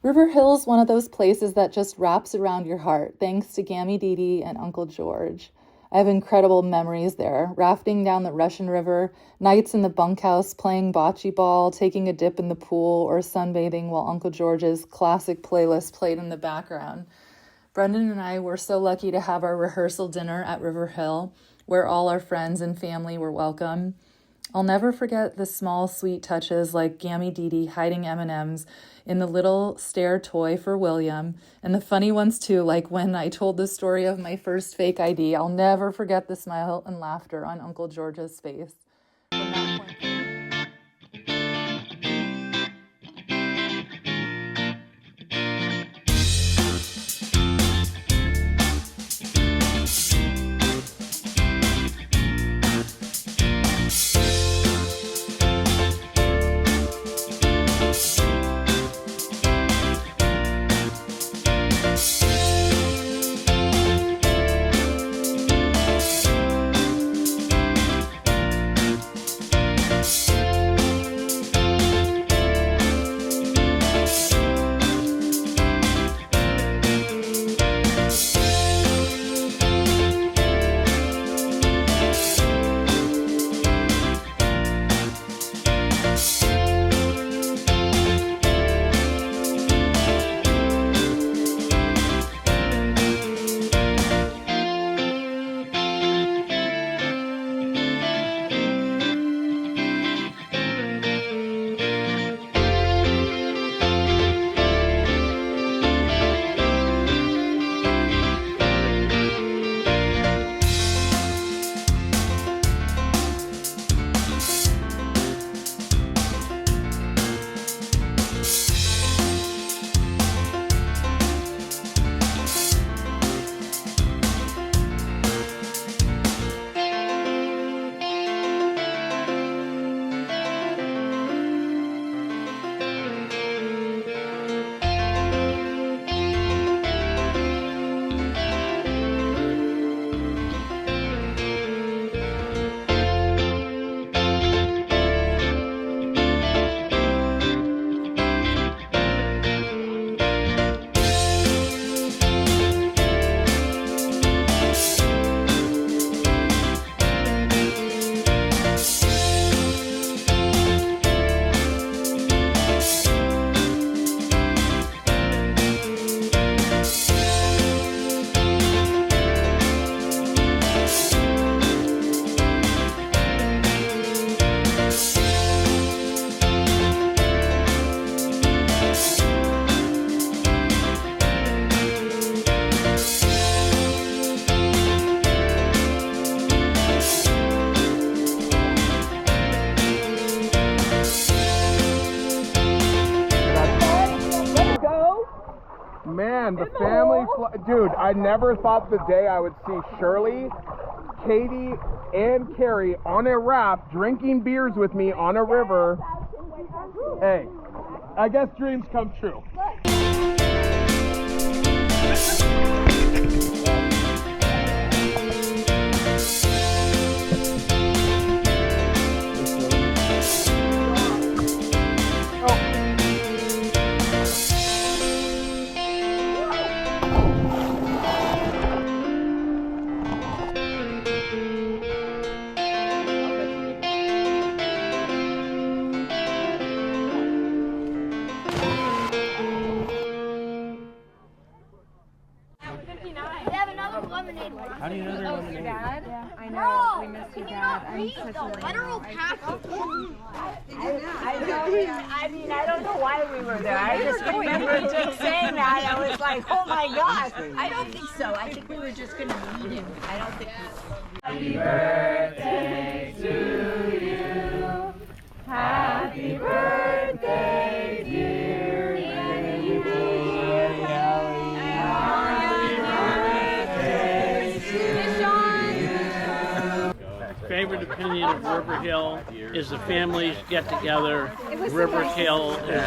River Hill's one of those places that just wraps around your heart, thanks to Gammy Dee and Uncle George. I have incredible memories there, rafting down the Russian River, nights in the bunkhouse, playing bocce ball, taking a dip in the pool, or sunbathing while Uncle George's classic playlist played in the background. Brendan and I were so lucky to have our rehearsal dinner at River Hill, where all our friends and family were welcome. I'll never forget the small, sweet touches like Gammy Dee hiding M&Ms in the little stair toy for William, and the funny ones too, like when I told the story of my first fake ID. I'll never forget the smile and laughter on Uncle George's face. From that point Man, the family, dude, I never thought the day I would see Shirley, Katie, and Carrie on a raft drinking beers with me on a river. Hey, I guess dreams come true. How do you know they're lemonade? Dad? Yeah, I know. We missed your dad. I'm such a literal package. I mean, I don't know why we were there. I just remember just saying that. I was like, oh my gosh. I don't think so. I think we were just going to meet him. I don't think Happy birthday to you. Happy birthday, dear Katie. Favorite opinion of River Hill is the families get together. River Hill is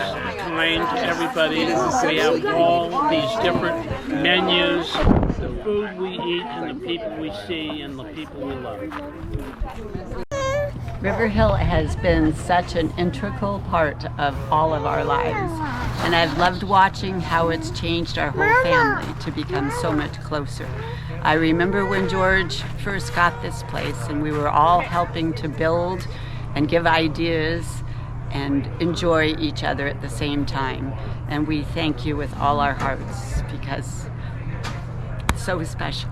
kind to everybody. We have all these different menus, the food we eat and the people we see and the people we love. River Hill has been such an integral part of all of our lives, and I've loved watching how it's changed our whole family to become so much closer. I remember when George first got this place and we were all helping to build and give ideas and enjoy each other at the same time. And we thank you with all our hearts because it's so special.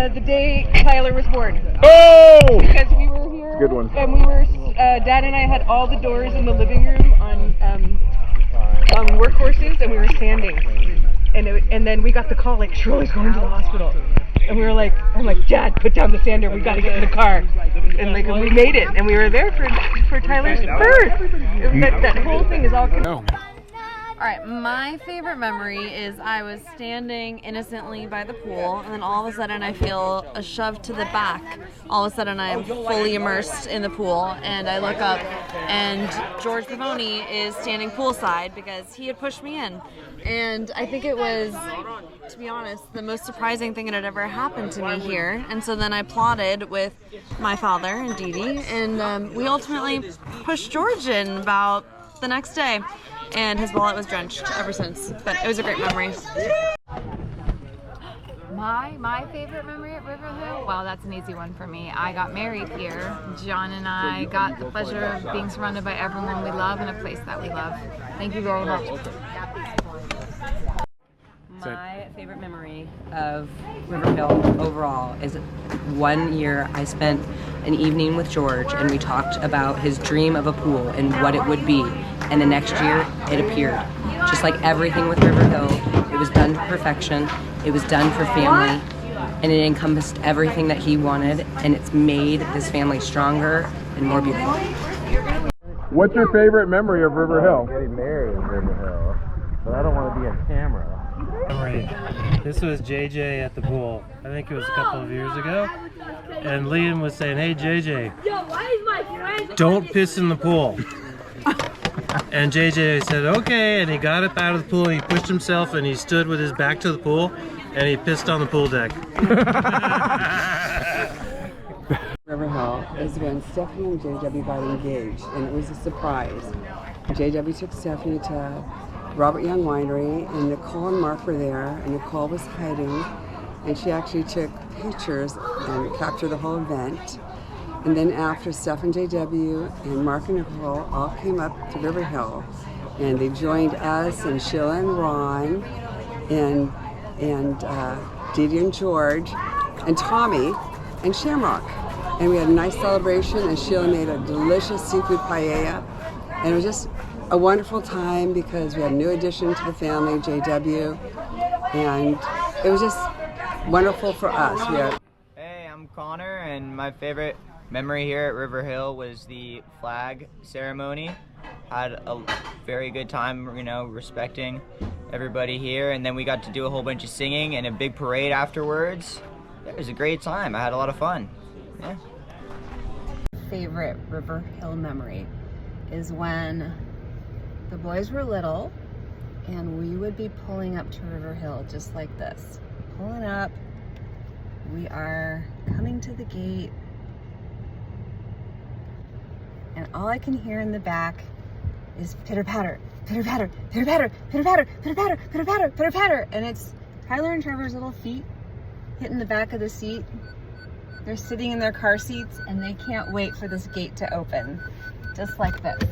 The day Tyler was born. Oh! Because we were here. Good one. And we were, Dad and I had all the doors in the living room on workhorses, and we were sanding. And then we got the call, like, Shirley's going to the hospital. And we were like, I'm like, Dad, put down the sander, we gotta get in the car. And like, we made it, and we were there for Tyler's birth. That whole thing is all connected. Alright, my favorite memory is I was standing innocently by the pool, and then all of a sudden I feel a shove to the back. All of a sudden I'm fully immersed in the pool, and I look up, and George Pavoni is standing poolside because he had pushed me in. And I think it was, to be honest, the most surprising thing that had ever happened to me here. And so then I plotted with my father and Dee Dee, and we ultimately pushed George in about the next day. And his wallet was drenched ever since. But it was a great memory. My favorite memory at River Hill? Well, that's an easy one for me. I got married here. John and I got the pleasure of being surrounded by everyone we love in a place that we love. Thank you very much. My favorite memory of River Hill overall is 1 year I spent an evening with George and we talked about his dream of a pool and what it would be. And the next year it appeared. Just like everything with River Hill, it was done to perfection, it was done for family, and it encompassed everything that he wanted, and it's made this family stronger and more beautiful. What's your favorite memory of River Hill? Getting married in River Hill, but I don't want to be on camera. This was JJ at the pool. I think it was a couple of years ago. And Liam was saying, hey JJ, don't piss in the pool. And JJ said, okay, and he got up out of the pool, and he pushed himself, and he stood with his back to the pool, and he pissed on the pool deck. River Hill is when Stephanie and JW got engaged, and it was a surprise. JW took Stephanie to Robert Young Winery, and Nicole and Mark were there, and Nicole was hiding, and she actually took pictures and captured the whole event. And then after, Steph and JW and Mark and Nicole all came up to River Hill, and they joined us and Sheila and Ron and Dee Dee and George and Tommy and Shamrock. And we had a nice celebration, and Sheila made a delicious seafood paella, and it was just a wonderful time because we had a new addition to the family, JW, and it was just wonderful for us. Hey, I'm Connor, and my favorite memory here at River Hill was the flag ceremony. Had a very good time, you know, respecting everybody here, and then we got to do a whole bunch of singing and a big parade afterwards. It was a great time. I had a lot of fun. Yeah. Favorite River Hill memory is when the boys were little and we would be pulling up to River Hill just like this. Pulling up, we are coming to the gate, and all I can hear in the back is pitter patter, pitter patter, pitter patter, pitter patter, pitter patter, pitter patter, pitter patter, and it's Tyler and Trevor's little feet hitting the back of the seat. They're sitting in their car seats and they can't wait for this gate to open, just like this.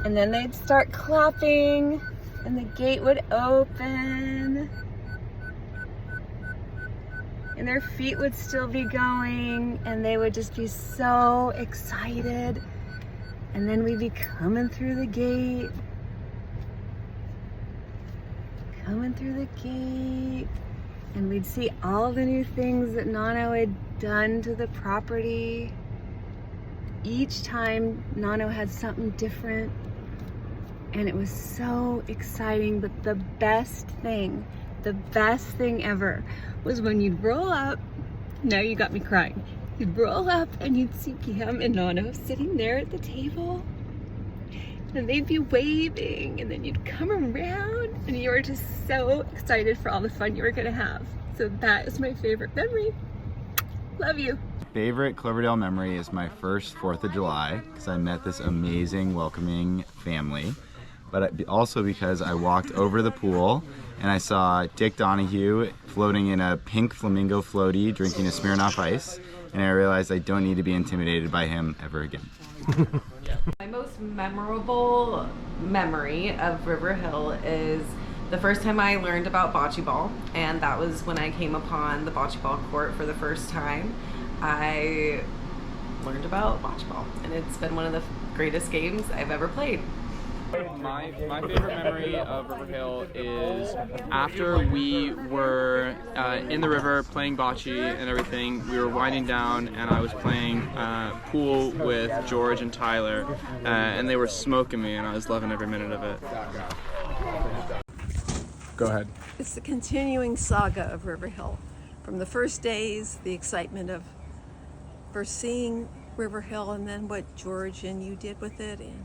And then they'd start clapping and the gate would open and their feet would still be going and they would just be so excited. And then we'd be coming through the gate, and we'd see all the new things that Nano had done to the property. Each time Nano had something different, and it was so exciting. But the best thing ever was when you'd roll up. Now you got me crying. You'd roll up and you'd see Pam and Nano sitting there at the table, and they'd be waving, and then you'd come around and you were just so excited for all the fun you were gonna have. So that is my favorite memory. Love you. Favorite Cloverdale memory is my first 4th of July, because I met this amazing, welcoming family. But also because I walked over the pool and I saw Dick Donahue floating in a pink flamingo floaty, drinking a Smirnoff Ice, and I realized I don't need to be intimidated by him ever again. My most memorable memory of River Hill is the first time I learned about bocce ball, and that was when I came upon the bocce ball court for the first time. I learned about bocce ball, and it's been one of the greatest games I've ever played. My favorite memory of River Hill is after we were in the river playing bocce and everything, we were winding down and I was playing pool with George and Tyler, and they were smoking me and I was loving every minute of it. Go ahead. It's the continuing saga of River Hill. From the first days, the excitement of first seeing River Hill, and then what George and you did with it, and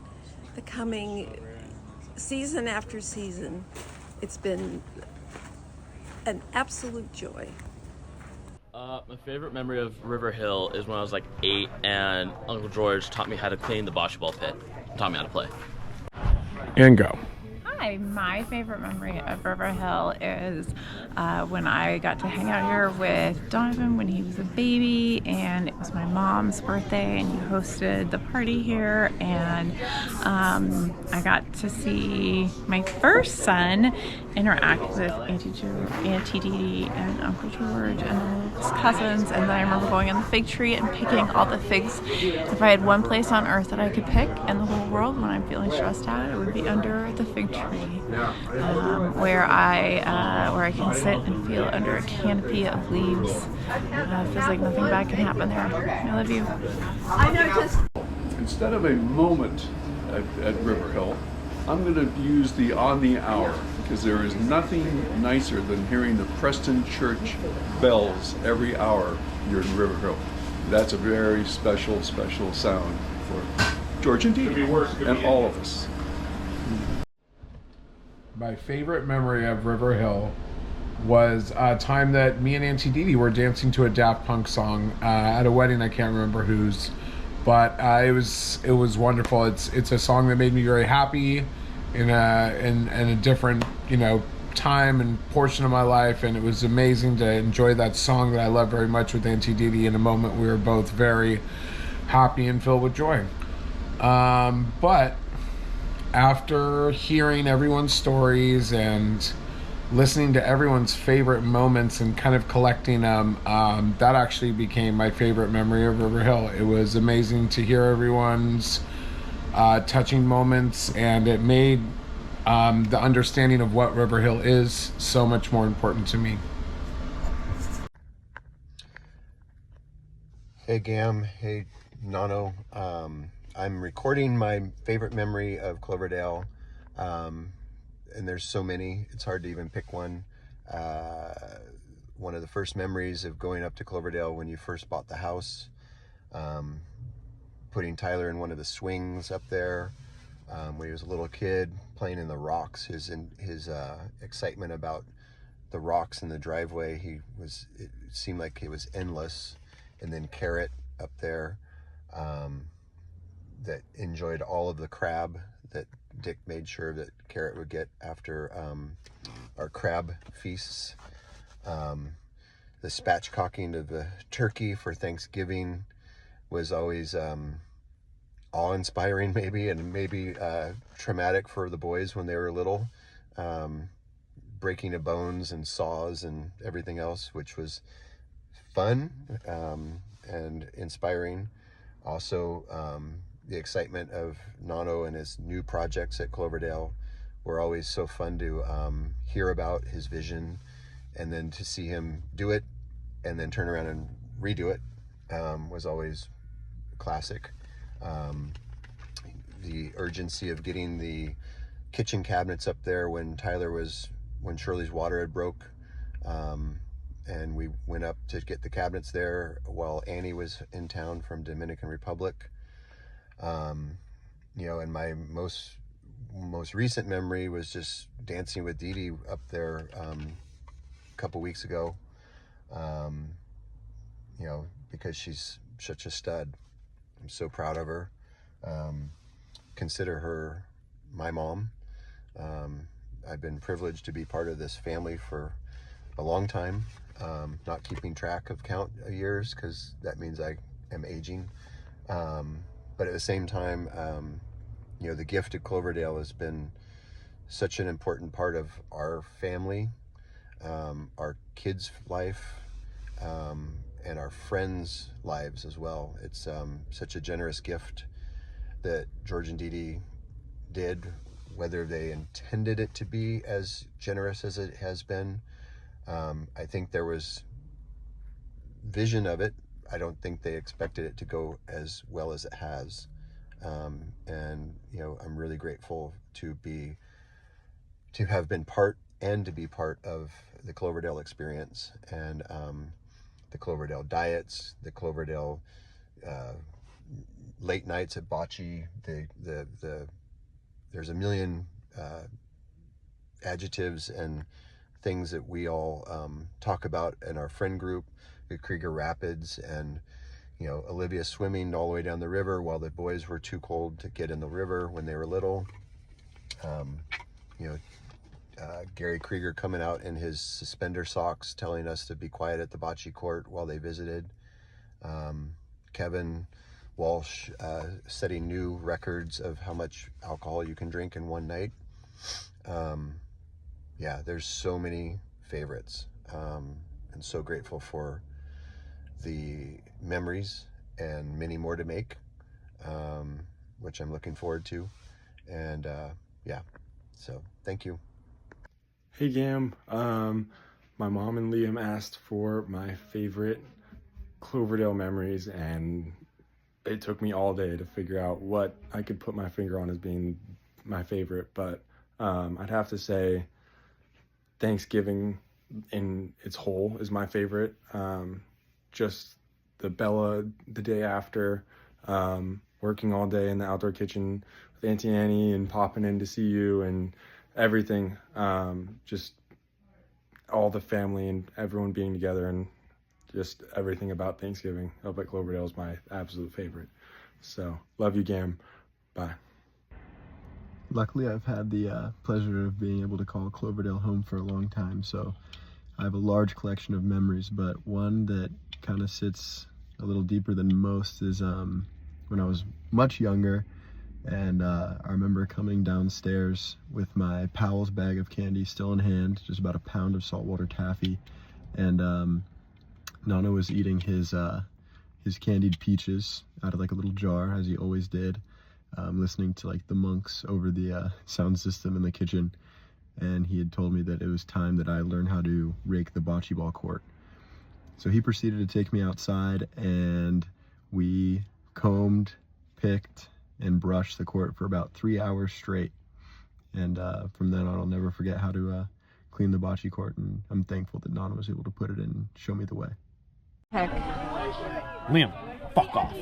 the coming season after season. It's been an absolute joy. My favorite memory of River Hill is when I was like 8 and Uncle George taught me how to clean the bocce ball pit. Taught me how to play. And go. Hi, my favorite memory of River Hill is when I got to hang out here with Donovan when he was a baby, and it was my mom's birthday, and you hosted the party here, and I got to see my first son interact with Auntie Dee Dee and Uncle George and all his cousins, and then I remember going on the fig tree and picking all the figs. If I had one place on earth that I could pick in the whole world when I'm feeling stressed out, it would be under the fig tree, where I can sit and feel under a canopy of leaves. It feels like nothing bad can happen there. I love you. Instead of a moment at River Hill, I'm going to use the on the hour, because there is nothing nicer than hearing the Preston Church bells every hour you're in River Hill. That's a very special, special sound for George and Dee and all of us. My favorite memory of River Hill was a time that me and Auntie Dee Dee were dancing to a Daft Punk song at a wedding. I can't remember whose, but it was wonderful. It's a song that made me very happy in a different time and portion of my life, and it was amazing to enjoy that song that I love very much with Auntie Dee Dee in a moment we were both very happy and filled with joy. But after hearing everyone's stories and listening to everyone's favorite moments and kind of collecting them, that actually became my favorite memory of River Hill. It was amazing to hear everyone's touching moments, and it made the understanding of what River Hill is so much more important to me. Hey Gam, hey Nano. I'm recording my favorite memory of Cloverdale, and there's so many, it's hard to even pick one. One of the first memories of going up to Cloverdale when you first bought the house, putting Tyler in one of the swings up there when he was a little kid, playing in the rocks, his excitement about the rocks in the driveway, it seemed like it was endless. And then Carrot up there, that enjoyed all of the crab that Dick made sure that Carrot would get after our crab feasts. The spatchcocking of the turkey for Thanksgiving was always awe-inspiring maybe, and maybe traumatic for the boys when they were little. Breaking of bones and saws and everything else, which was fun and inspiring. Also, the excitement of Nano and his new projects at Cloverdale were always so fun to hear about his vision, and then to see him do it and then turn around and redo it was always classic. The urgency of getting the kitchen cabinets up there when Shirley's water had broke, and we went up to get the cabinets there while Annie was in town from Dominican Republic. you know, and my most recent memory was just dancing with Dee Dee up there a couple weeks ago. You know, because she's such a stud. I'm so proud of her. Consider her my mom. I've been privileged to be part of this family for a long time, not keeping track of count of years because that means I am aging. But at the same time, you know, the gift at Cloverdale has been such an important part of our family, our kids' life, and our friends' lives as well. It's such a generous gift that George and Dee Dee did, whether they intended it to be as generous as it has been. I think there was vision of it. I don't think they expected it to go as well as it has. And, you know, I'm really grateful to have been part and to be part of the Cloverdale experience and the Cloverdale diets, the Cloverdale late nights at Bocce. There's a million adjectives and things that we all talk about in our friend group, the Krieger Rapids, and you know, Olivia swimming all the way down the river while the boys were too cold to get in the river when they were little. You know, Gary Krieger coming out in his suspender socks telling us to be quiet at the bocce court while they visited. Kevin Walsh setting new records of how much alcohol you can drink in one night. Yeah, there's so many favorites, and so grateful for the memories and many more to make, which I'm looking forward to. And yeah, so thank you. Hey Gam, my mom and Liam asked for my favorite Cloverdale memories, and it took me all day to figure out what I could put my finger on as being my favorite, but I'd have to say Thanksgiving in its whole is my favorite. Just the Bella the day after, working all day in the outdoor kitchen with Auntie Annie and popping in to see you and everything, just all the family and everyone being together, and just everything about Thanksgiving up at Cloverdale is my absolute favorite. So love you, Gam. Bye. Luckily, I've had the pleasure of being able to call Cloverdale home for a long time, so I have a large collection of memories, but one that kind of sits a little deeper than most is when I was much younger, and I remember coming downstairs with my Powell's bag of candy still in hand, just about a pound of saltwater taffy, and Nana was eating his candied peaches out of like a little jar, as he always did, listening to like the Monks over the sound system in the kitchen. And he had told me that it was time that I learn how to rake the bocce ball court. So he proceeded to take me outside, and we combed, picked, and brushed the court for about 3 hours straight. And from then on, I'll never forget how to clean the bocce court, and I'm thankful that Nana was able to put it in and show me the way. Heck. Liam, fuck off.